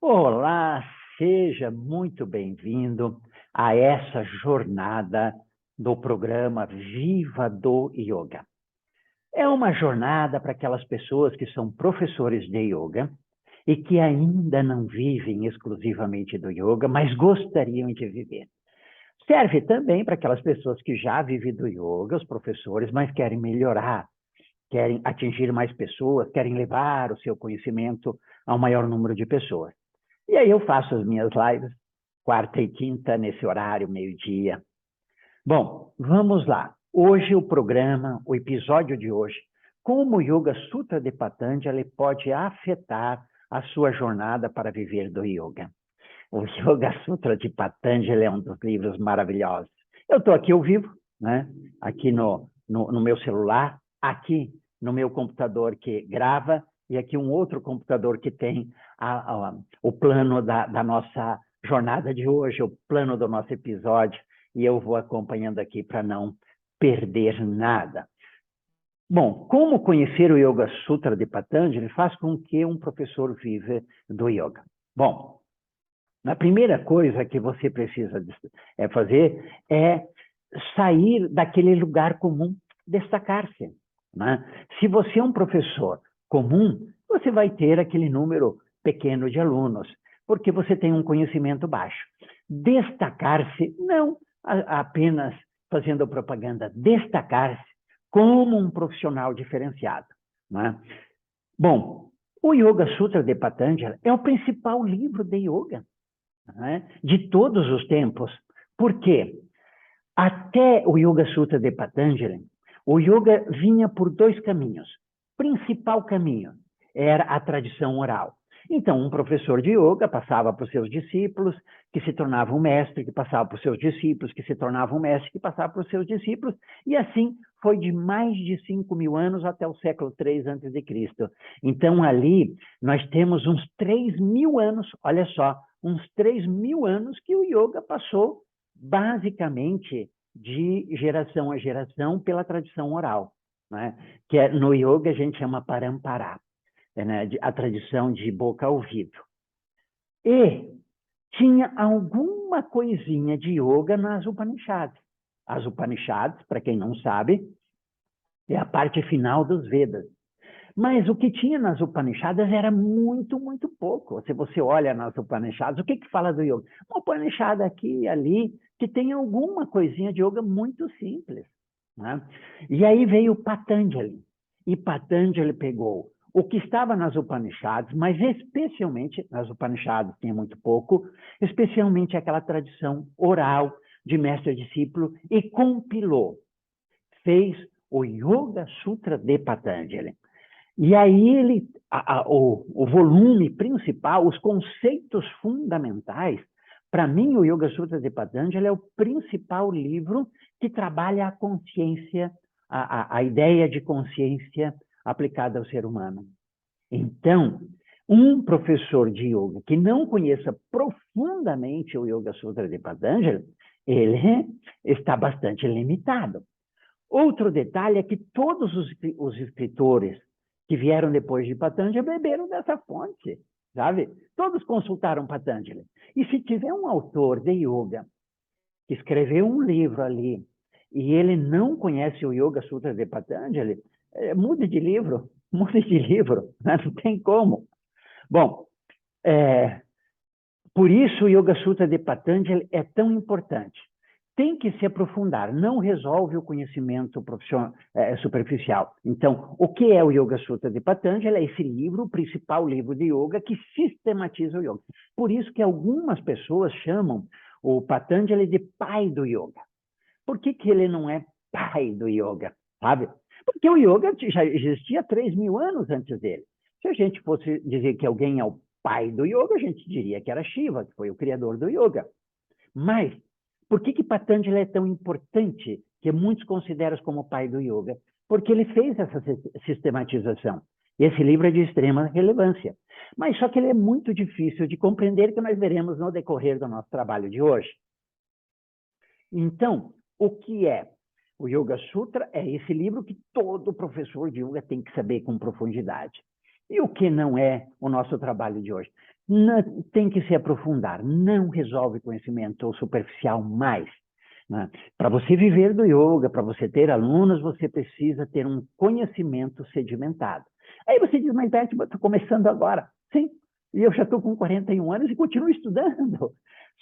Olá, seja muito bem-vindo a essa jornada do programa Viva do Yoga. É uma jornada para aquelas pessoas que são professores de yoga e que ainda não vivem exclusivamente do yoga, mas gostariam de viver. Serve também para aquelas pessoas que já vivem do yoga, os professores, mas querem melhorar, querem atingir mais pessoas, querem levar o seu conhecimento ao maior número de pessoas. E aí eu faço as minhas lives, quarta e quinta, nesse horário, meio-dia. Bom, vamos lá. Hoje o programa, o episódio de hoje, como o Yoga Sutra de Patanjali pode afetar a sua jornada para viver do yoga. O Yoga Sutra de Patanjali é um dos livros maravilhosos. Eu estou aqui ao vivo, né? Aqui no meu celular, aqui no meu computador que grava, e aqui um outro computador que tem o plano da nossa jornada de hoje, o plano do nosso episódio, e eu vou acompanhando aqui para não perder nada. Bom, como conhecer o Yoga Sutra de Patanjali faz com que um professor viva do yoga? Bom, a primeira coisa que você precisa fazer é sair daquele lugar comum, destacar-se, né? Se você é um professor comum, você vai ter aquele número pequeno de alunos, porque você tem um conhecimento baixo. Destacar-se, não apenas fazendo propaganda, destacar-se como um profissional diferenciado, né? Bom, o Yoga Sutra de Patanjali é o principal livro de yoga, né, de todos os tempos. Por quê? Até o Yoga Sutra de Patanjali, o yoga vinha por dois caminhos. Principal caminho era a tradição oral. Então, um professor de yoga passava para os seus discípulos, que se tornava um mestre, que passava para os seus discípulos, que se tornava um mestre, que passava para os seus discípulos, e assim foi de mais de 5.000 anos até o século III a.C. Então, ali, nós temos uns 3.000 anos, olha só, uns 3.000 anos que o yoga passou basicamente de geração a geração pela tradição oral, né? Que no yoga a gente chama parampara, né? A tradição de boca a ouvido. E tinha alguma coisinha de yoga nas Upanishads. As Upanishads, para quem não sabe, é a parte final dos Vedas. Mas o que tinha nas Upanishads era muito, muito pouco. Se você olha nas Upanishads, o que fala do yoga? Uma Upanishad aqui e ali, que tem alguma coisinha de yoga muito simples, né? E aí veio Patanjali. E Patanjali pegou o que estava nas Upanishads, mas especialmente, nas Upanishads tinha muito pouco, especialmente aquela tradição oral de mestre e discípulo, e compilou. Fez o Yoga Sutra de Patanjali. E aí o volume principal, os conceitos fundamentais, para mim o Yoga Sutra de Patanjali é o principal livro que trabalha a consciência, a ideia de consciência aplicada ao ser humano. Então, um professor de yoga que não conheça profundamente o Yoga Sutra de Patanjali, ele está bastante limitado. Outro detalhe é que todos os escritores que vieram depois de Patanjali beberam dessa fonte, sabe? Todos consultaram Patanjali. E se tiver um autor de yoga que escreveu um livro ali e ele não conhece o Yoga Sutra de Patanjali, mude de livro, né? Não tem como. Bom, por isso o Yoga Sutra de Patanjali é tão importante. Tem que se aprofundar, não resolve o conhecimento profissional, superficial. Então, o que é o Yoga Sutra de Patanjali? É esse livro, o principal livro de yoga, que sistematiza o yoga. Por isso que algumas pessoas chamam o Patanjali de pai do yoga. Por que ele não é pai do yoga, sabe? Porque o yoga já existia 3.000 anos antes dele. Se a gente fosse dizer que alguém é o pai do yoga, a gente diria que era Shiva, que foi o criador do yoga. Mas por que Patanjali é tão importante, que muitos consideram como o pai do yoga? Porque ele fez essa sistematização. Esse livro é de extrema relevância. Mas só que ele é muito difícil de compreender, que nós veremos no decorrer do nosso trabalho de hoje. Então, o que é? O Yoga Sutra é esse livro que todo professor de yoga tem que saber com profundidade. E o que não é o nosso trabalho de hoje? Tem que se aprofundar, não resolve conhecimento superficial mais. Né? Para você viver do yoga, para você ter alunos, você precisa ter um conhecimento sedimentado. Aí você diz, mas Beth, estou começando agora. Sim, e eu já estou com 41 anos e continuo estudando.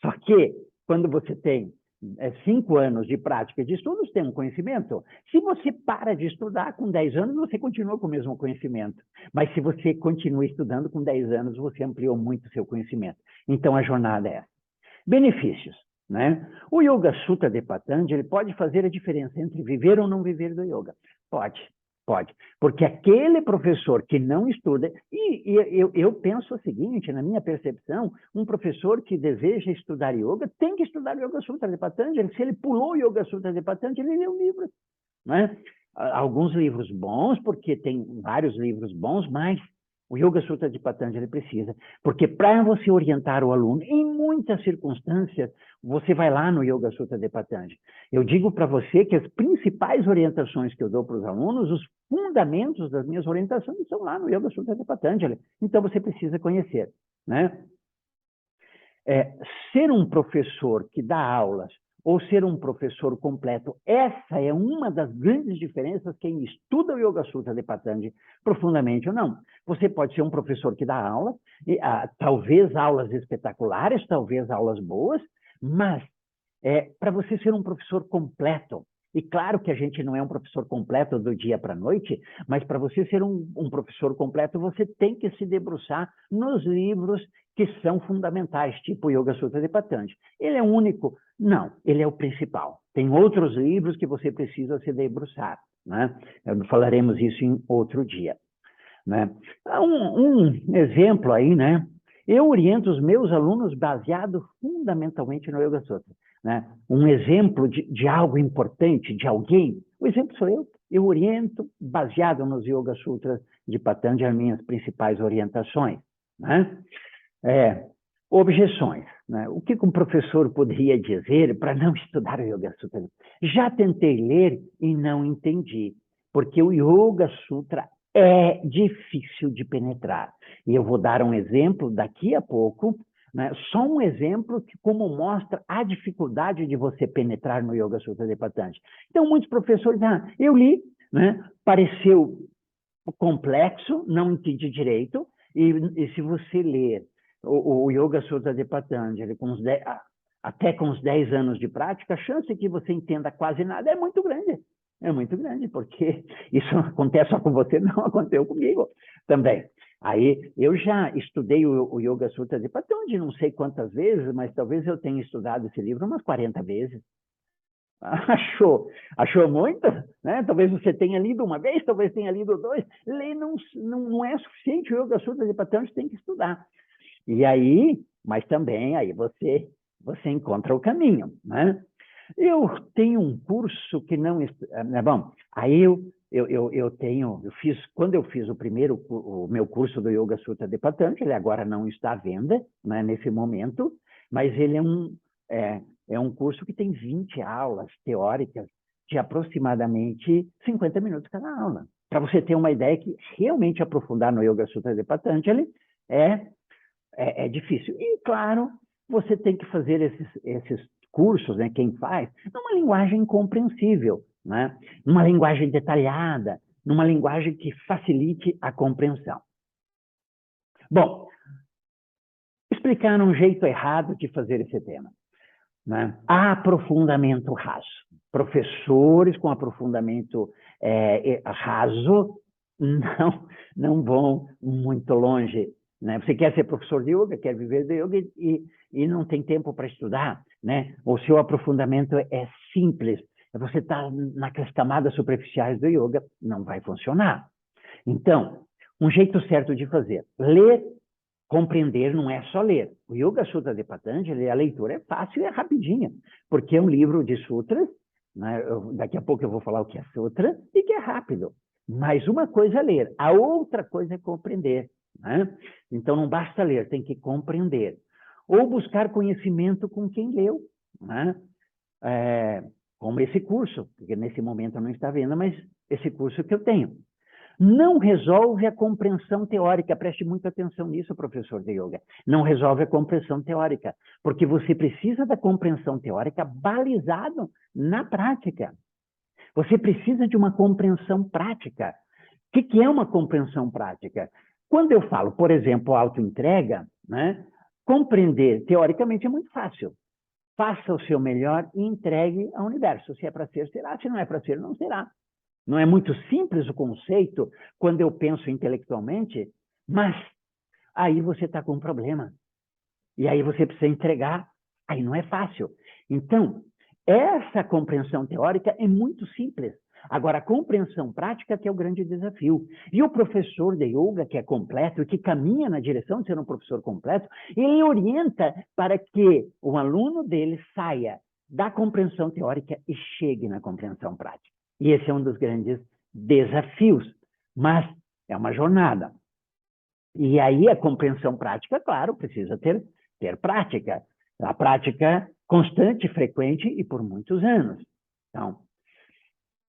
Só que quando você tem 5 anos de prática de estudos, tem um conhecimento. Se você para de estudar com 10 anos, você continua com o mesmo conhecimento. Mas se você continua estudando com 10 anos, você ampliou muito o seu conhecimento. Então, a jornada é essa. Benefícios. Né? O Yoga Sutra de Patanjali pode fazer a diferença entre viver ou não viver do yoga. Pode, pode. Porque aquele professor que não estuda, eu penso o seguinte, na minha percepção, um professor que deseja estudar yoga tem que estudar o Yoga Sutra de Patanjali. Se ele pulou o Yoga Sutra de Patanjali, ele lê o livro. Né? Alguns livros bons, porque tem vários livros bons, mas o Yoga Sutra de Patanjali precisa. Porque para você orientar o aluno, em muitas circunstâncias, você vai lá no Yoga Sutra de Patanjali. Eu digo para você que as principais orientações que eu dou para os alunos, os fundamentos das minhas orientações estão lá no Yoga Sutra de Patanjali. Então você precisa conhecer. Né? Ser um professor que dá aulas ou ser um professor completo, essa é uma das grandes diferenças quem estuda o Yoga Sutra de Patanjali profundamente ou não. Você pode ser um professor que dá aula, talvez aulas espetaculares, talvez aulas boas, mas para você ser um professor completo, e claro que a gente não é um professor completo do dia para a noite, mas para você ser um professor completo, você tem que se debruçar nos livros que são fundamentais, tipo o Yoga Sutra de Patanjali. Ele é único? Não, ele é o principal. Tem outros livros que você precisa se debruçar. Né? Falaremos isso em outro dia. Né? Um exemplo aí, né? Eu oriento os meus alunos baseado fundamentalmente no Yoga Sutra. Né? Um exemplo de algo importante, de alguém, o exemplo sou eu. Eu oriento baseado nos Yoga Sutras de Patanjali, as minhas principais orientações. Né? Objeções. Né? O que um professor poderia dizer para não estudar o Yoga Sutra? Já tentei ler e não entendi, porque o Yoga Sutra é difícil de penetrar. E eu vou dar um exemplo daqui a pouco, né? Só um exemplo que como mostra a dificuldade de você penetrar no Yoga Sutra de Patanjali. Então, muitos professores, eu li, né? Pareceu complexo, não entendi direito, e se você ler o Yoga Sutra de Patanjali até com uns 10 anos de prática, a chance que você entenda quase nada é muito grande. É muito grande, porque isso acontece só com você, não aconteceu comigo também. Aí, eu já estudei o Yoga Sutra de Patanjali não sei quantas vezes, mas talvez eu tenha estudado esse livro umas 40 vezes. Achou muito? Né? Talvez você tenha lido uma vez, talvez tenha lido dois. Ler não é suficiente, o Yoga Sutra de Patanjali tem que estudar. E aí, mas também aí você encontra o caminho, né? Eu tenho um curso que não... Bom, aí quando eu fiz o meu curso do Yoga Sutra de Patanjali, agora não está à venda, né, nesse momento, mas ele é um curso que tem 20 aulas teóricas de aproximadamente 50 minutos cada aula. Para você ter uma ideia que realmente aprofundar no Yoga Sutra de Patanjali é difícil. E, claro, você tem que fazer esses cursos, né, quem faz, numa linguagem compreensível, né? Numa linguagem detalhada, numa linguagem que facilite a compreensão. Bom, explicar um jeito errado de fazer esse tema. Né? Aprofundamento raso. Professores com aprofundamento raso não vão muito longe. Né? Você quer ser professor de yoga, quer viver de yoga e não tem tempo para estudar. Né? O seu aprofundamento é simples. Você está naquelas camadas superficiais do yoga, não vai funcionar. Então, um jeito certo de fazer. Ler, compreender não é só ler. O Yoga Sutra de Patanjali, a leitura é fácil e é rapidinha, porque é um livro de sutras, né? Daqui a pouco eu vou falar o que é sutra, e que é rápido. Mas uma coisa é ler, a outra coisa é compreender. Né? Então não basta ler, tem que compreender. Ou buscar conhecimento com quem leu. Né? Como esse curso, porque nesse momento eu não está vendo, mas esse curso que eu tenho. Não resolve a compreensão teórica. Preste muita atenção nisso, professor de yoga. Não resolve a compreensão teórica, porque você precisa da compreensão teórica balizado na prática. Você precisa de uma compreensão prática. O que é uma compreensão prática? Quando eu falo, por exemplo, autoentrega, né, compreender teoricamente é muito fácil. Faça o seu melhor e entregue ao universo. Se é para ser, será. Se não é para ser, não será. Não é muito simples o conceito quando eu penso intelectualmente, mas aí você está com um problema. E aí você precisa entregar. Aí não é fácil. Então, essa compreensão teórica é muito simples. Agora, a compreensão prática que é o grande desafio. E o professor de yoga, que é completo e que caminha na direção de ser um professor completo, ele orienta para que o aluno dele saia da compreensão teórica e chegue na compreensão prática. E esse é um dos grandes desafios. Mas é uma jornada. E aí a compreensão prática, claro, precisa ter prática. A prática constante, frequente e por muitos anos. Então,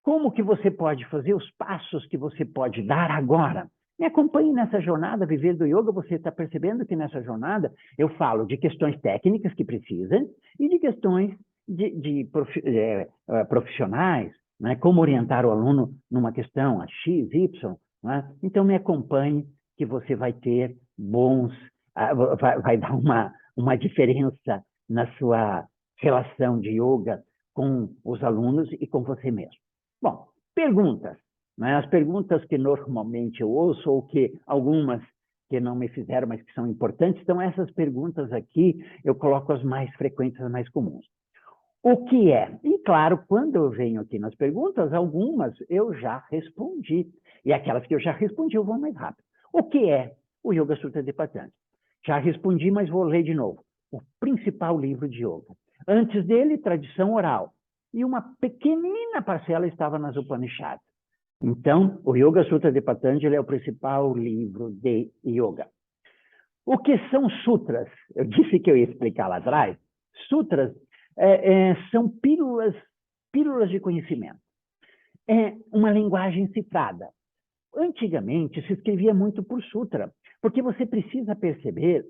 como que você pode fazer os passos que você pode dar agora? Me acompanhe nessa jornada, Viver do Yoga. Você está percebendo que nessa jornada eu falo de questões técnicas que precisam e de questões profissionais, né? Como orientar o aluno numa questão, a X, Y. Né? Então, me acompanhe que você vai ter vai dar uma diferença na sua relação de yoga com os alunos e com você mesmo. Bom, perguntas. Né? As perguntas que normalmente eu ouço, ou que algumas que não me fizeram, mas que são importantes, então essas perguntas aqui eu coloco as mais frequentes, as mais comuns. O que é? E claro, quando eu venho aqui nas perguntas, algumas eu já respondi. E aquelas que eu já respondi, eu vou mais rápido. O que é o Yoga Sutra de Patanjali? Já respondi, mas vou ler de novo. O principal livro de yoga. Antes dele, tradição oral. E uma pequenina parcela estava nas Upanishads. Então, o Yoga Sutra de Patanjali é o principal livro de yoga. O que são sutras? Eu disse que eu ia explicar lá atrás. Sutras são pílulas de conhecimento. É uma linguagem cifrada. Antigamente, se escrevia muito por sutra, porque você precisa perceber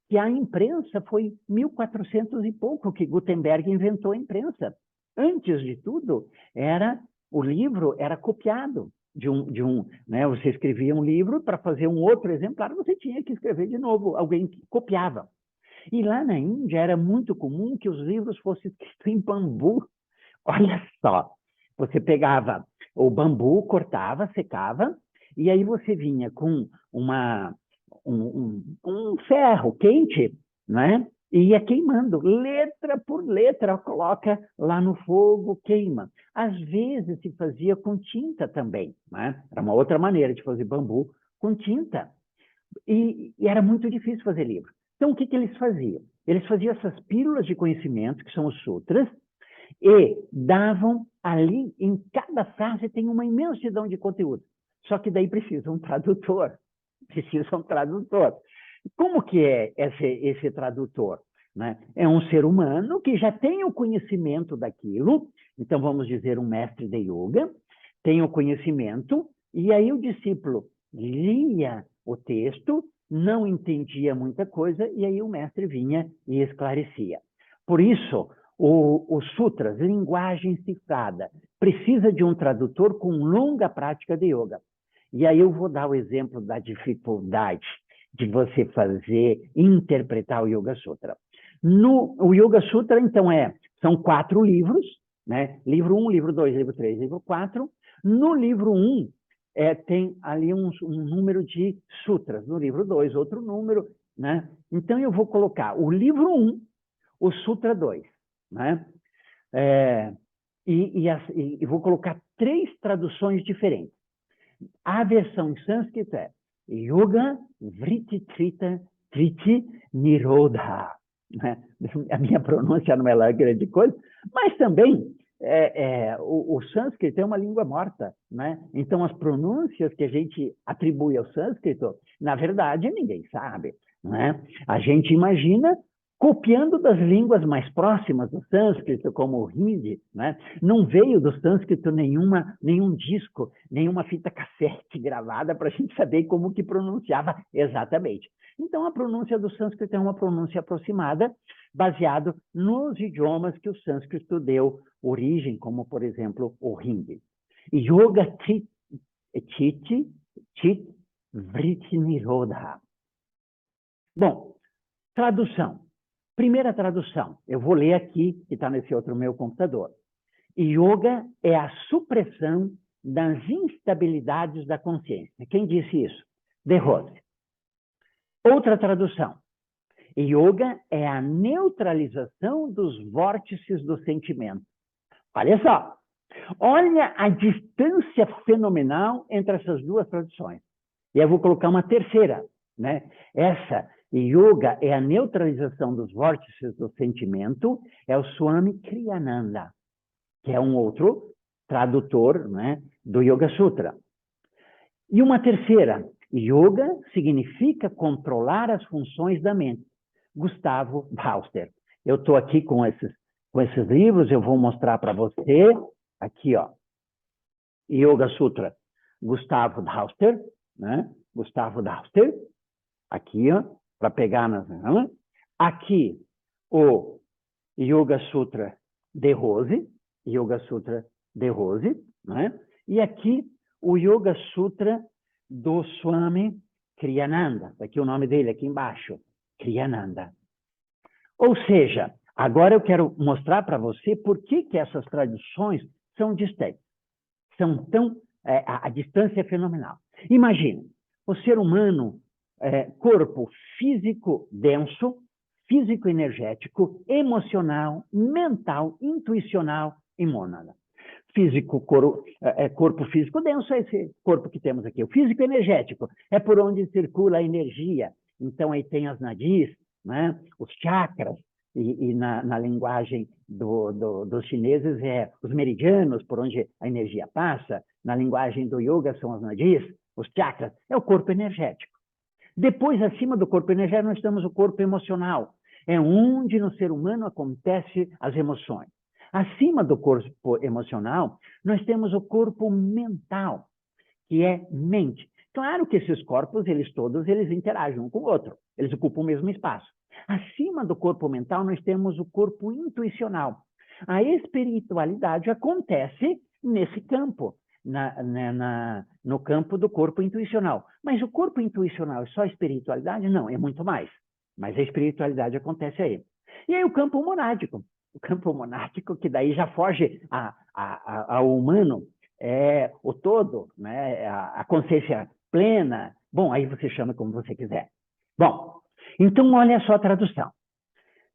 que a imprensa foi 1400 e pouco que Gutenberg inventou a imprensa. Antes de tudo, o livro era copiado né? Você escrevia um livro, para fazer um outro exemplar, você tinha que escrever de novo, alguém copiava. E lá na Índia era muito comum que os livros fossem escritos em bambu. Olha só, você pegava o bambu, cortava, secava, e aí você vinha com um ferro quente, né? E ia queimando, letra por letra, coloca lá no fogo, queima. Às vezes se fazia com tinta também, né? Era uma outra maneira de fazer bambu com tinta. E era muito difícil fazer livro. Então, o que eles faziam? Eles faziam essas pílulas de conhecimento, que são os sutras, e davam ali, em cada frase tem uma imensidão de conteúdo. Só que daí precisa um tradutor. Como que é esse tradutor? Né? É um ser humano que já tem o conhecimento daquilo, então vamos dizer um mestre de yoga, tem o conhecimento, e aí o discípulo lia o texto, não entendia muita coisa, e aí o mestre vinha e esclarecia. Por isso, os sutras, linguagem cifrada, precisa de um tradutor com longa prática de yoga. E aí eu vou dar o exemplo da dificuldade de você interpretar o Yoga Sutra. O Yoga Sutra, então, são 4 livros, né? Livro 1, livro 2, livro 3, livro 4. No livro 1, tem ali um número de sutras. No livro 2, outro número, né? Então, eu vou colocar o livro 1, o Sutra 2, né? E vou colocar 3 traduções diferentes. A versão em sânscrito é Yoga Vritti Trita Triti Nirodha. Né? A minha pronúncia não é lá grande coisa, mas também o sânscrito é uma língua morta. Né? Então, as pronúncias que a gente atribui ao sânscrito, na verdade, ninguém sabe. Né? A gente imagina copiando das línguas mais próximas do sânscrito, como o hindi, né? Não veio do sânscrito nenhum disco, nenhuma fita cassete gravada para a gente saber como que pronunciava exatamente. Então, a pronúncia do sânscrito é uma pronúncia aproximada, baseado nos idiomas que o sânscrito deu origem, como, por exemplo, o hindi. Yoga Chit Vritti Nirodha. Bom, tradução. Primeira tradução, eu vou ler aqui, que está nesse outro meu computador. Yoga é a supressão das instabilidades da consciência. Quem disse isso? De Rose. Outra tradução. Yoga é a neutralização dos vórtices do sentimento. Olha só. Olha a distância fenomenal entre essas duas traduções. E eu vou colocar uma terceira, né? Essa, yoga é a neutralização dos vórtices do sentimento, é o Swami Kriyananda, que é um outro tradutor, né, do Yoga Sutra. E uma terceira, yoga significa controlar as funções da mente. Gustavo Dauster. Eu estou aqui com esses livros, eu vou mostrar para você. Aqui, ó, Yoga Sutra, Gustavo Dauster, né? Gustavo Dauster, aqui, ó, para pegar nas... Aqui, o Yoga Sutra de Rose, Yoga Sutra de Rose, né? E aqui, o Yoga Sutra do Swami Kriyananda, aqui o nome dele, aqui embaixo, Kriyananda. Ou seja, agora eu quero mostrar para você por que essas traduções são distantes. São tão... a distância é fenomenal. Imagine, o ser humano, corpo físico denso, físico energético, emocional, mental, intuicional e mônada. Corpo físico denso é esse corpo que temos aqui. O físico energético é por onde circula a energia. Então, aí tem as nadis, né? Os chakras, e na linguagem dos chineses os meridianos, por onde a energia passa. Na linguagem do yoga são as nadis, os chakras, é o corpo energético. Depois, acima do corpo energético, nós temos o corpo emocional. É onde no ser humano acontecem as emoções. Acima do corpo emocional, nós temos o corpo mental, que é mente. Claro que esses corpos, todos eles interagem um com o outro. Eles ocupam o mesmo espaço. Acima do corpo mental, nós temos o corpo intuicional. A espiritualidade acontece nesse campo, no campo do corpo intuicional. Mas o corpo intuicional é só espiritualidade? Não, é muito mais. Mas a espiritualidade acontece aí. E aí o campo monádico. O campo monádico, que daí já foge ao humano, é o todo, né? A consciência plena. Bom, aí você chama como você quiser. Bom, então olha só a tradução.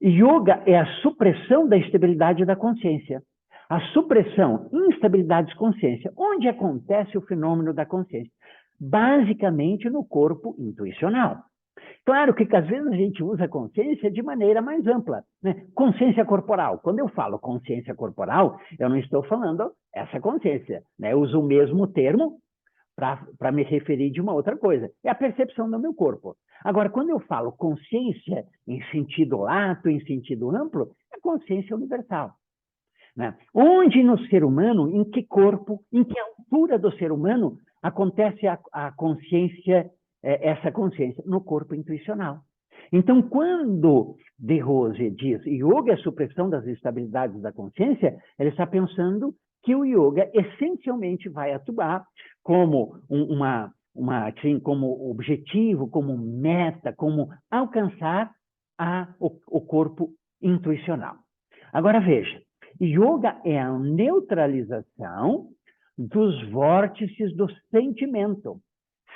Yoga é a supressão da estabilidade da consciência. A supressão, instabilidade de consciência. Onde acontece o fenômeno da consciência? Basicamente no corpo intuicional. Claro que às vezes a gente usa a consciência de maneira mais ampla, né? Consciência corporal. Quando eu falo consciência corporal, eu não estou falando essa consciência, né? Eu uso o mesmo termo para me referir de uma outra coisa. É a percepção do meu corpo. Agora, quando eu falo consciência em sentido lato, em sentido amplo, é consciência universal. Né? Onde no ser humano, em que corpo, em que altura do ser humano acontece a consciência, essa consciência? No corpo intuicional. Então, quando De Rose diz yoga é a supressão das instabilidades da consciência, ele está pensando que o yoga essencialmente vai atuar como como objetivo, como meta, como alcançar o corpo intuicional. Agora veja, yoga é a neutralização dos vórtices do sentimento.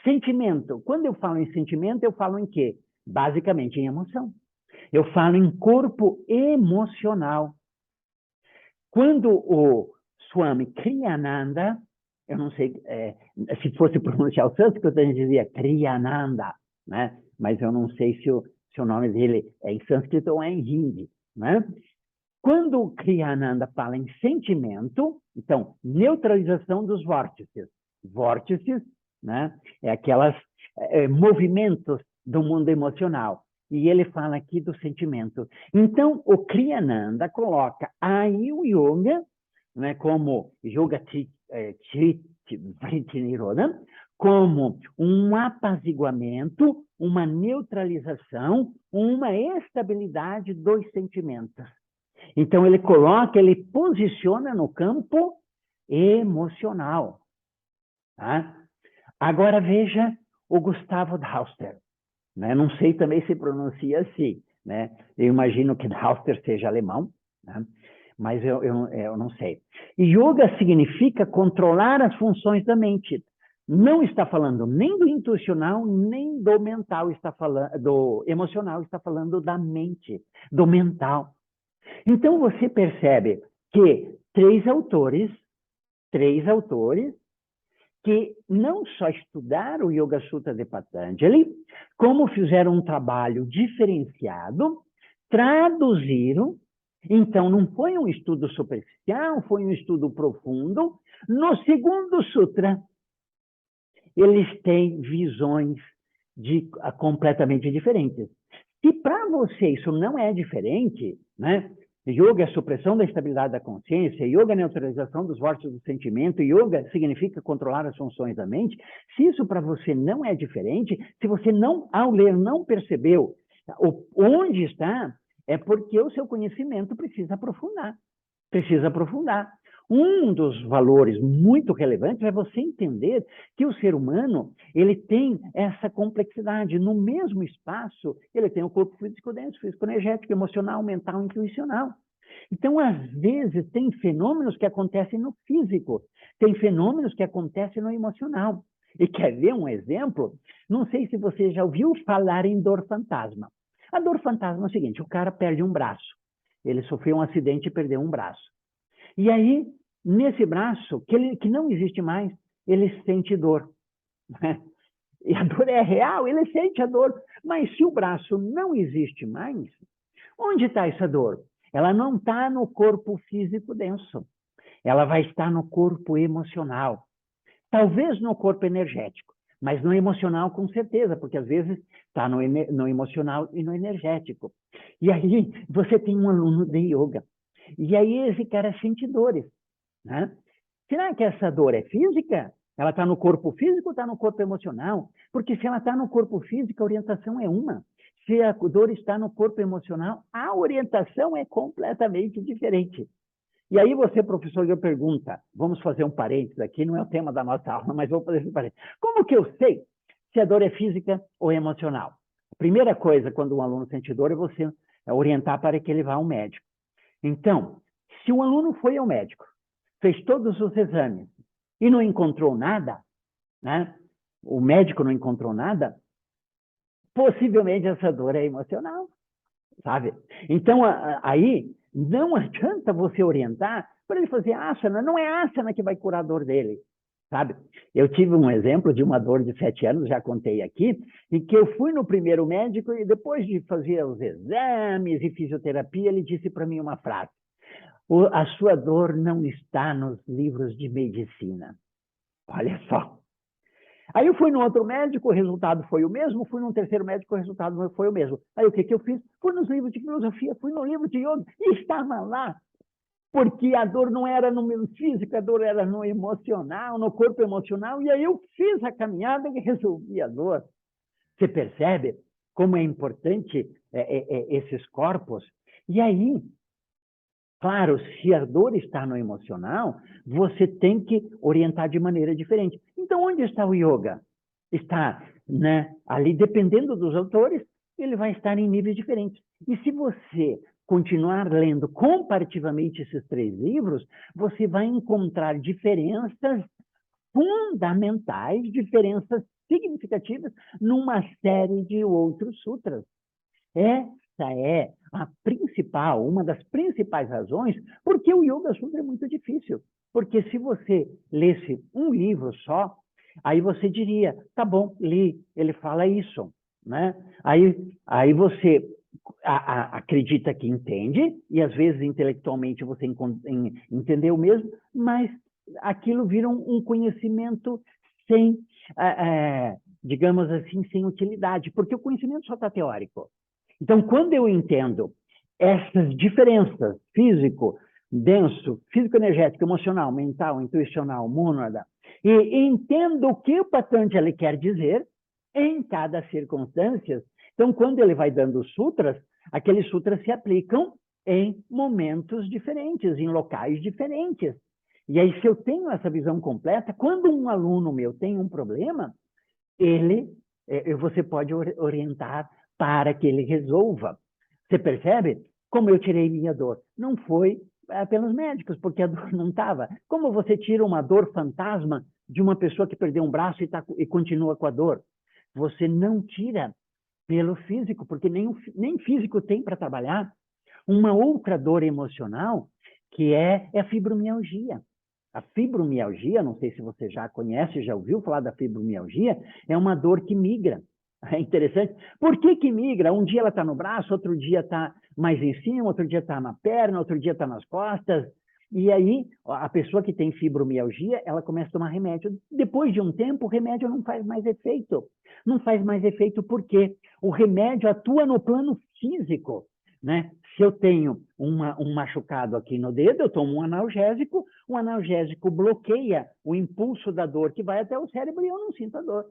Sentimento, quando eu falo em sentimento, eu falo em quê? Basicamente em emoção. Eu falo em corpo emocional. Quando o Swami Kriyananda, eu não sei, se fosse pronunciar o sânscrito, a gente dizia Kriyananda, né? Mas eu não sei se o nome dele é em sânscrito ou é em hindi, né? Quando o Kriyananda fala em sentimento, então, neutralização dos vórtices. Vórtices, né? É aquelas movimentos do mundo emocional. e ele fala aqui do sentimento. Então, o Kriyananda coloca aí o yoga, né, como yoga vritti nirodha, como um apaziguamento, uma neutralização, uma estabilidade dos sentimentos. Então, ele posiciona no campo emocional. Tá? Agora, veja o Gustavo Dauster. Né? Não sei também se pronuncia assim. Né? Eu imagino que Dauster seja alemão, né? Mas eu não sei. Yoga significa controlar as funções da mente. Não está falando nem do intuicional, nem do mental, está falando do emocional, está falando da mente, do mental. Então você percebe que três autores que não só estudaram o Yoga Sutra de Patanjali, como fizeram um trabalho diferenciado, traduziram. Então, não foi um estudo superficial, foi um estudo profundo. No segundo sutra, eles têm visões completamente diferentes. Se para você isso não é diferente, né? Yoga é a supressão da estabilidade da consciência, yoga é a neutralização dos vórtices do sentimento, yoga significa controlar as funções da mente. Se isso para você não é diferente, se você não, ao ler, não percebeu onde está, é porque o seu conhecimento precisa aprofundar. Precisa aprofundar. Um dos valores muito relevantes é você entender que o ser humano ele tem essa complexidade. No mesmo espaço, ele tem o corpo físico denso, físico energético, emocional, mental, intuicional. Então, às vezes, tem fenômenos que acontecem no físico, tem fenômenos que acontecem no emocional. E quer ver um exemplo? Não sei se você já ouviu falar em dor fantasma. A dor fantasma é o seguinte, o cara perde um braço. Ele sofreu um acidente e perdeu um braço. E aí, nesse braço, que não existe mais, ele sente dor. Né? E a dor é real, ele sente a dor. Mas se o braço não existe mais, onde está essa dor? Ela não está no corpo físico denso. Ela vai estar no corpo emocional. Talvez no corpo energético, mas no emocional com certeza, porque às vezes está no emocional e no energético. E aí você tem um aluno de yoga. E aí esse cara sente dores. Né? Será que essa dor é física? Ela está no corpo físico ou está no corpo emocional? Porque se ela está no corpo físico, a orientação é uma. Se a dor está no corpo emocional, a orientação é completamente diferente. E aí você, professor, já pergunta, vamos fazer um parênteses aqui, não é o tema da nossa aula, mas vou fazer esse parênteses. Como que eu sei se a dor é física ou emocional? A primeira coisa, quando um aluno sente dor, é você orientar para que ele vá ao médico. Então, se um aluno foi ao médico, fez todos os exames e não encontrou nada, né? O médico não encontrou nada, possivelmente essa dor é emocional, sabe? Então, aí, não adianta você orientar para ele fazer asana, não é asana que vai curar a dor dele, sabe? Eu tive um exemplo de uma dor de 7 anos, já contei aqui, em que eu fui no primeiro médico e depois de fazer os exames e fisioterapia, ele disse para mim uma frase: a sua dor não está nos livros de medicina. Olha só. Aí eu fui no outro médico, o resultado foi o mesmo, fui num terceiro médico, o resultado foi o mesmo. Aí o que eu fiz? Fui nos livros de filosofia, fui no livro de yoga e estava lá. Porque a dor não era no meu físico, a dor era no emocional, no corpo emocional, e aí eu fiz a caminhada e resolvi a dor. Você percebe como é importante esses corpos? E aí, claro, se a dor está no emocional, você tem que orientar de maneira diferente. Então, onde está o yoga? Está, né, ali, dependendo dos autores, ele vai estar em níveis diferentes. E se você continuar lendo comparativamente esses 3 livros, você vai encontrar diferenças fundamentais, diferenças significativas numa série de outros sutras. Essa é a principal, uma das principais razões porque o Yoga Sutra é muito difícil. Porque se você lesse um livro só, aí você diria, tá bom, li, ele fala isso. Né? Aí você acredita que entende, e às vezes intelectualmente você entendeu mesmo, mas aquilo vira um conhecimento sem, digamos assim, sem utilidade, porque o conhecimento só está teórico. Então, quando eu entendo essas diferenças, físico, denso, físico-energético, emocional, mental, intuicional, mônada, e entendo o que o Patanjali quer dizer em cada circunstância, então, quando ele vai dando os sutras, aqueles sutras se aplicam em momentos diferentes, em locais diferentes. E aí, se eu tenho essa visão completa, quando um aluno meu tem um problema, você pode orientar para que ele resolva. Você percebe? Como eu tirei minha dor? Não foi pelos médicos, porque a dor não estava. Como você tira uma dor fantasma de uma pessoa que perdeu um braço e continua com a dor? Você não tira pelo físico, porque nem físico tem para trabalhar. Uma outra dor emocional, que é a fibromialgia. A fibromialgia, não sei se você já conhece, já ouviu falar da fibromialgia, é uma dor que migra. É interessante. Por que migra? Um dia ela está no braço, outro dia está mais em cima, outro dia está na perna, outro dia está nas costas. E aí, a pessoa que tem fibromialgia, ela começa a tomar remédio. Depois de um tempo, o remédio não faz mais efeito. Não faz mais efeito porque o remédio atua no plano físico, né? Se eu tenho um machucado aqui no dedo, eu tomo um analgésico, o analgésico bloqueia o impulso da dor que vai até o cérebro e eu não sinto a dor.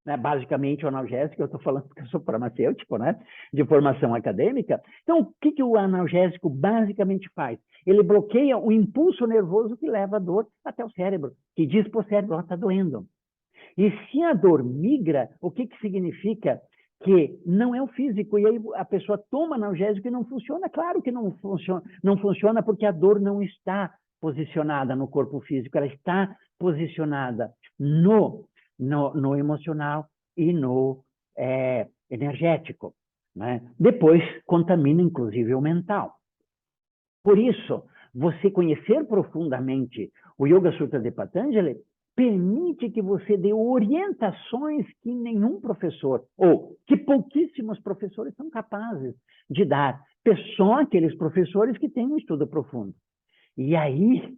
Né? Basicamente, o analgésico, eu estou falando porque eu sou farmacêutico, né? De formação acadêmica. Então, o que o analgésico basicamente faz? Ele bloqueia o impulso nervoso que leva a dor até o cérebro, que diz para o cérebro, está doendo. E se a dor migra, o que significa? Que não é o físico, e aí a pessoa toma analgésico e não funciona. Claro que não funciona porque a dor não está posicionada no corpo físico, ela está posicionada no emocional e no energético. Né? Depois contamina, inclusive, o mental. Por isso, você conhecer profundamente o Yoga Sutra de Patanjali permite que você dê orientações que nenhum professor, ou que pouquíssimos professores são capazes de dar. Só aqueles professores que têm um estudo profundo. E aí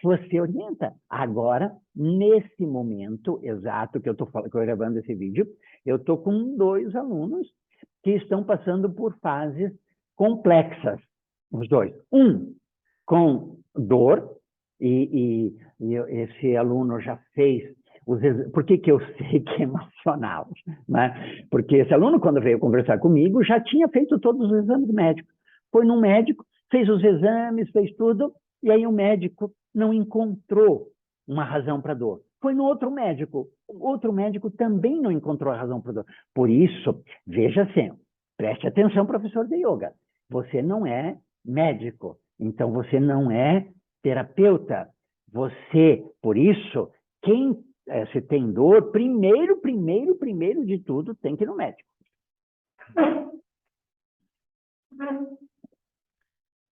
você orienta. Agora, nesse momento exato que eu estou gravando esse vídeo, eu estou com 2 alunos que estão passando por fases complexas. Os 2. Um com dor, e esse aluno já fez os exames. Por que eu sei que é emocional? Né? Porque esse aluno, quando veio conversar comigo, já tinha feito todos os exames médicos. Foi num médico, fez os exames, fez tudo, e aí o médico não encontrou uma razão para a dor. Foi no outro médico também não encontrou a razão para a dor. Por isso, veja assim, preste atenção, professor de yoga, você não é médico, então você não é terapeuta. Você, por isso, se tem dor, primeiro de tudo, tem que ir no médico.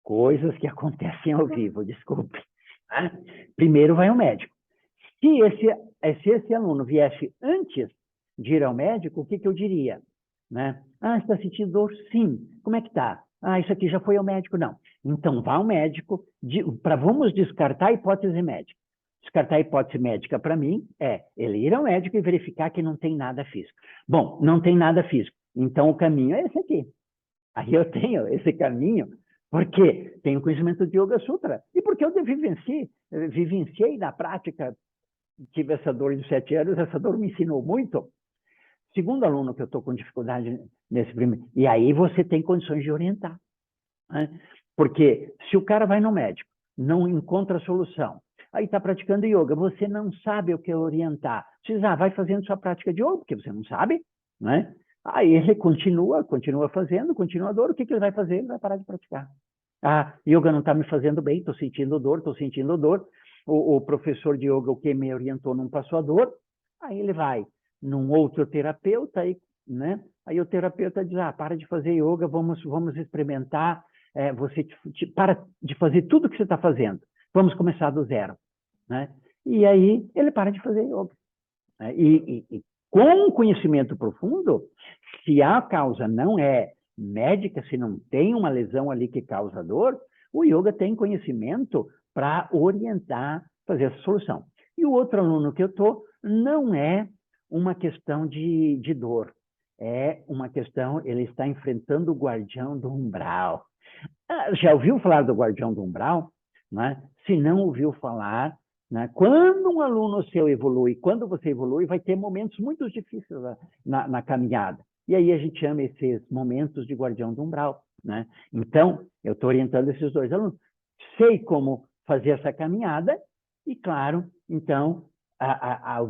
Coisas que acontecem ao vivo, desculpe. Primeiro vai ao médico. Se esse aluno viesse antes de ir ao médico, o que eu diria? Né? Está sentindo dor? Sim. Como é que está? Isso aqui já foi ao médico? Não. Então, vá ao médico, vamos descartar a hipótese médica. Descartar a hipótese médica, para mim, é ele ir ao médico e verificar que não tem nada físico. Bom, não tem nada físico. Então, o caminho é esse aqui. Aí eu tenho esse caminho porque tenho conhecimento de Yoga Sutra e porque eu vivenciei na prática, tive essa dor de 7 anos, essa dor me ensinou muito. Segundo aluno que eu estou com dificuldade nesse primeiro, e aí você tem condições de orientar. Né? Porque se o cara vai no médico, não encontra solução, aí está praticando yoga, você não sabe o que orientar. Você diz, vai fazendo sua prática de yoga, porque você não sabe, né? Aí ele continua fazendo, continua a dor, o que ele vai fazer? Ele vai parar de praticar. Yoga não está me fazendo bem, estou sentindo dor. O professor de yoga, o que me orientou, não passou a dor. Aí ele vai num outro terapeuta, né? Aí o terapeuta diz, para de fazer yoga, vamos experimentar, você para de fazer tudo que você está fazendo, vamos começar do zero. Né? E aí ele para de fazer yoga. Né? E com conhecimento profundo, se a causa não é médica, se não tem uma lesão ali que causa dor, o yoga tem conhecimento para orientar, fazer essa solução. E o outro aluno que eu estou, não é uma questão de dor, É uma questão, ele está enfrentando o guardião do umbral. Já ouviu falar do guardião do umbral? Né? Se não ouviu falar, né? Quando um aluno seu evolui, quando você evolui, vai ter momentos muito difíceis na caminhada. E aí a gente chama esses momentos de guardião do umbral. Né? Então, eu estou orientando esses dois alunos. Sei como fazer essa caminhada e, claro, então,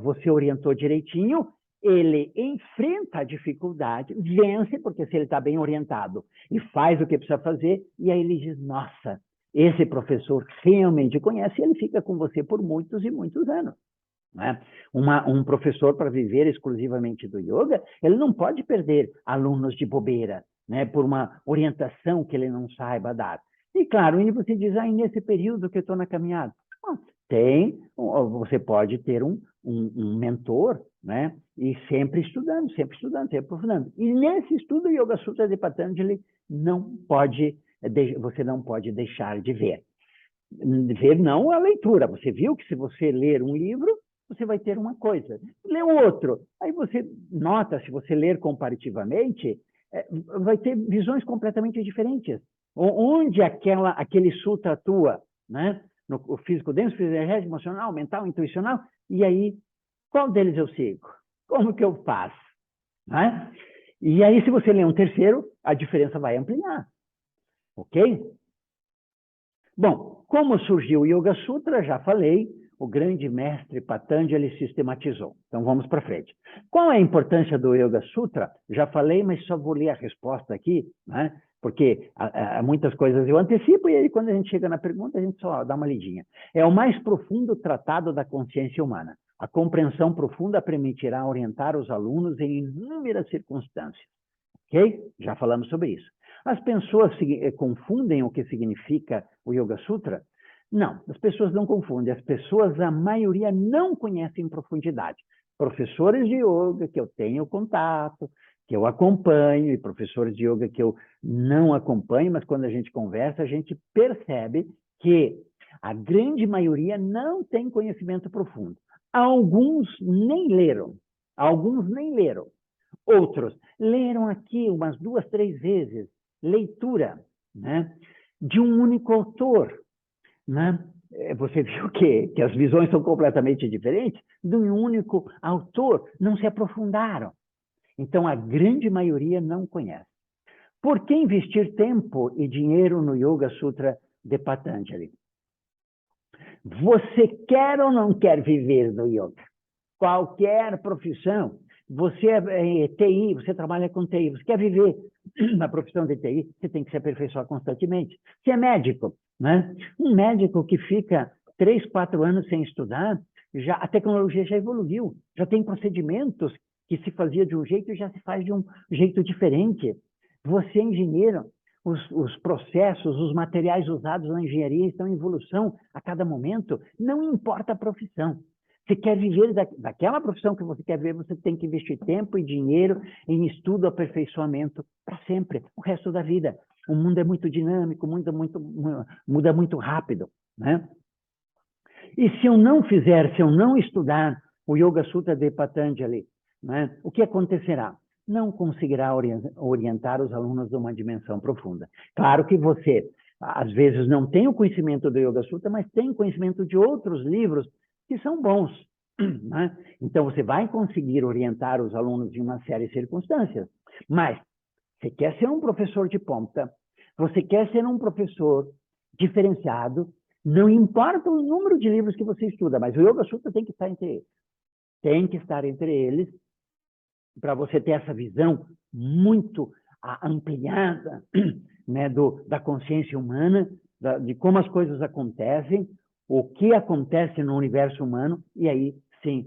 você orientou direitinho, ele enfrenta a dificuldade, vence, porque se ele está bem orientado e faz o que precisa fazer, e aí ele diz, nossa, esse professor realmente conhece, e ele fica com você por muitos e muitos anos. Né? Um professor, para viver exclusivamente do yoga, ele não pode perder alunos de bobeira, né? Por uma orientação que ele não saiba dar. E claro, e você diz, nesse período que eu estou na caminhada, você pode ter um mentor, né? E sempre estudando, sempre aprofundando. E nesse estudo, o Yoga Sutra de Patanjali você não pode deixar de ver. Ver não a leitura. Você viu que se você ler um livro, você vai ter uma coisa. Lê outro. Aí você nota, se você ler comparativamente, vai ter visões completamente diferentes. Onde aquele sutra atua, né? No físico denso, fisiológico, emocional, mental, intuicional, e aí, qual deles eu sigo? Como que eu faço? Né? E aí, se você ler um terceiro, a diferença vai ampliar. Ok? Bom, como surgiu o Yoga Sutra, já falei, o grande mestre Patanjali sistematizou. Então, vamos para frente. Qual é a importância do Yoga Sutra? Já falei, mas só vou ler a resposta aqui, né? Porque muitas coisas eu antecipo, e aí quando a gente chega na pergunta, a gente só dá uma lidinha. É o mais profundo tratado da consciência humana. A compreensão profunda permitirá orientar os alunos em inúmeras circunstâncias. Ok? Já falamos sobre isso. As pessoas confundem o que significa o Yoga Sutra? Não, as pessoas não confundem. As pessoas, a maioria, não conhecem em profundidade. Professores de yoga que eu tenho contato, que eu acompanho, e professores de yoga que eu não acompanho, mas quando a gente conversa, a gente percebe que a grande maioria não tem conhecimento profundo. Alguns nem leram. Outros leram aqui umas 2, 3 vezes, leitura, né, de um único autor. Né? Você viu que as visões são completamente diferentes? De um único autor, não se aprofundaram. Então, a grande maioria não conhece. Por que investir tempo e dinheiro no Yoga Sutra de Patanjali? Você quer ou não quer viver do yoga? Qualquer profissão. Você é TI, você trabalha com TI, você quer viver na profissão de TI, você tem que se aperfeiçoar constantemente. Você é médico, né? Um médico que fica 3, 4 anos sem estudar, a tecnologia já evoluiu, já tem procedimentos que se fazia de um jeito e já se faz de um jeito diferente. Você é engenheiro, os processos, os materiais usados na engenharia estão em evolução a cada momento, não importa a profissão. Se quer viver daquela profissão que você quer ver, você tem que investir tempo e dinheiro em estudo, aperfeiçoamento para sempre, o resto da vida. O mundo é muito dinâmico, muda muito rápido, né? E se eu não estudar o Yoga Sutra de Patanjali, né, o que acontecerá? Não conseguirá orientar os alunos de uma dimensão profunda. Claro que você, às vezes, não tem o conhecimento do Yoga Sutra, mas tem conhecimento de outros livros que são bons. Né? Então, você vai conseguir orientar os alunos em uma série de circunstâncias. Mas, você quer ser um professor de ponta, você quer ser um professor diferenciado, não importa o número de livros que você estuda, mas o Yoga Sutra tem que estar entre eles. Tem que estar entre eles para você ter essa visão muito ampliada, né, da consciência humana, de como as coisas acontecem, o que acontece no universo humano, e aí, sim,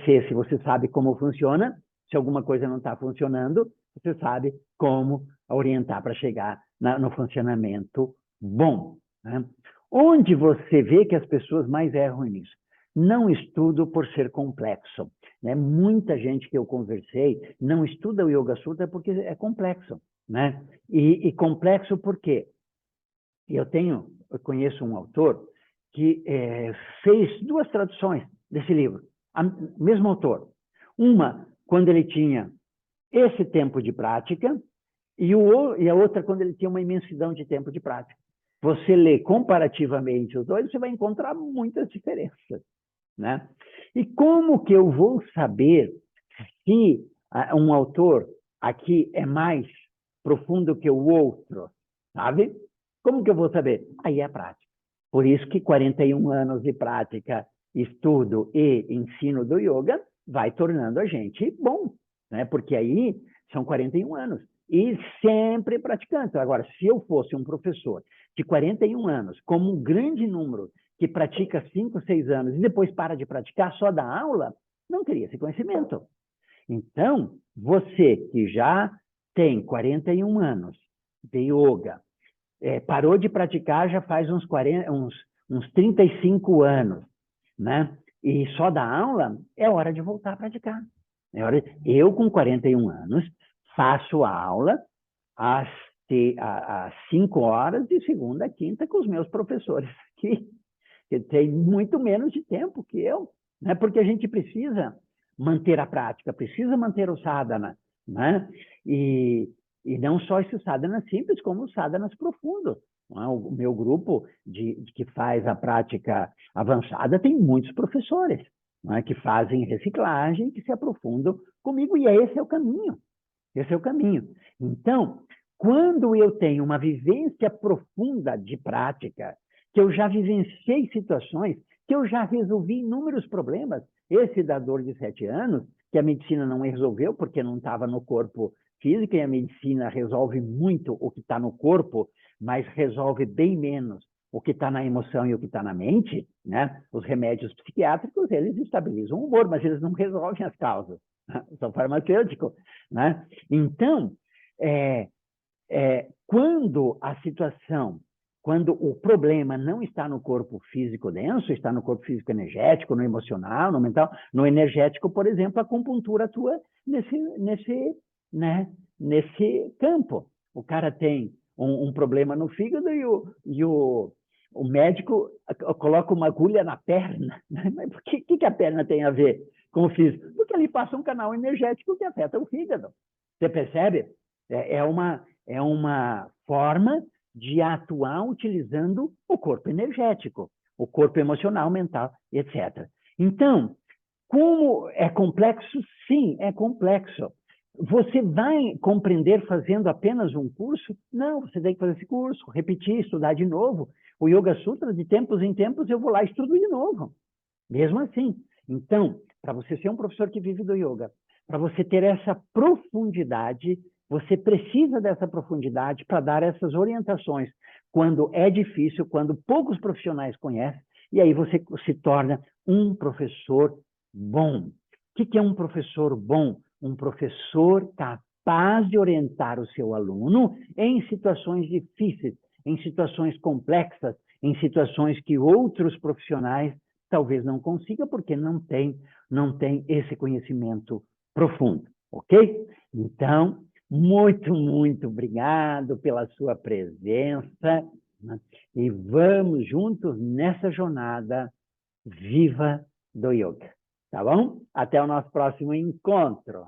se você sabe como funciona, se alguma coisa não está funcionando, você sabe como orientar para chegar no funcionamento bom. Né? Onde você vê que as pessoas mais erram nisso? Não estudo por ser complexo. Né? Muita gente que eu conversei não estuda o Yoga Sutra porque é complexo. Né? E complexo por quê? Eu conheço um autor que fez 2 traduções desse livro, o mesmo autor. Uma, quando ele tinha esse tempo de prática e a outra quando ele tem uma imensidão de tempo de prática. Você lê comparativamente os dois, você vai encontrar muitas diferenças, né? E como que eu vou saber se um autor aqui é mais profundo que o outro, sabe? Como que eu vou saber? Aí é a prática. Por isso que 41 anos de prática, estudo e ensino do yoga vai tornando a gente bom, né? Porque aí são 41 anos. E sempre praticando. Agora, se eu fosse um professor de 41 anos, como um grande número que pratica 5, 6 anos e depois para de praticar, só dá aula, não teria esse conhecimento. Então, você que já tem 41 anos de yoga, parou de praticar já faz uns 35 anos, né? E só dá aula, é hora de voltar a praticar. Eu, com 41 anos, faço aula às 5 horas de segunda a quinta com os meus professores aqui, que tem muito menos de tempo que eu, né? Porque a gente precisa manter a prática, precisa manter o sadhana, né? E não só esse sadhana simples, como os sadhanas profundos. O meu grupo que faz a prática avançada tem muitos professores, né, que fazem reciclagem, que se aprofundam comigo, e esse é o caminho. Esse é o caminho. Então, quando eu tenho uma vivência profunda de prática, que eu já vivenciei situações, que eu já resolvi inúmeros problemas, esse da dor de 7 anos, que a medicina não resolveu porque não estava no corpo físico, e a medicina resolve muito o que está no corpo, mas resolve bem menos o que está na emoção e o que está na mente, né? Os remédios psiquiátricos, eles estabilizam o humor, mas eles não resolvem as causas. São farmacêuticos, né? Então, quando a situação, quando o problema não está no corpo físico denso, está no corpo físico energético, no emocional, no mental, no energético, por exemplo, a acupuntura atua nesse campo. O cara tem um problema no fígado e o médico coloca uma agulha na perna. Né? Mas o que a perna tem a ver com o físico? Porque ali passa um canal energético que afeta o fígado. Você percebe? É uma forma de atuar utilizando o corpo energético, o corpo emocional, mental, etc. Então, como é complexo? Sim, é complexo. Você vai compreender fazendo apenas um curso? Não, você tem que fazer esse curso, repetir, estudar de novo. O Yoga Sutra, de tempos em tempos, eu vou lá e estudo de novo. Mesmo assim. Então, para você ser um professor que vive do yoga, para você ter essa profundidade, você precisa dessa profundidade para dar essas orientações quando é difícil, quando poucos profissionais conhecem, e aí você se torna um professor bom. O que é um professor bom? Um professor capaz de orientar o seu aluno em situações difíceis, em situações complexas, em situações que outros profissionais talvez não consigam, porque não tem esse conhecimento profundo, ok? Então, muito obrigado pela sua presença, né? E vamos juntos nessa jornada viva do yoga, tá bom? Até o nosso próximo encontro.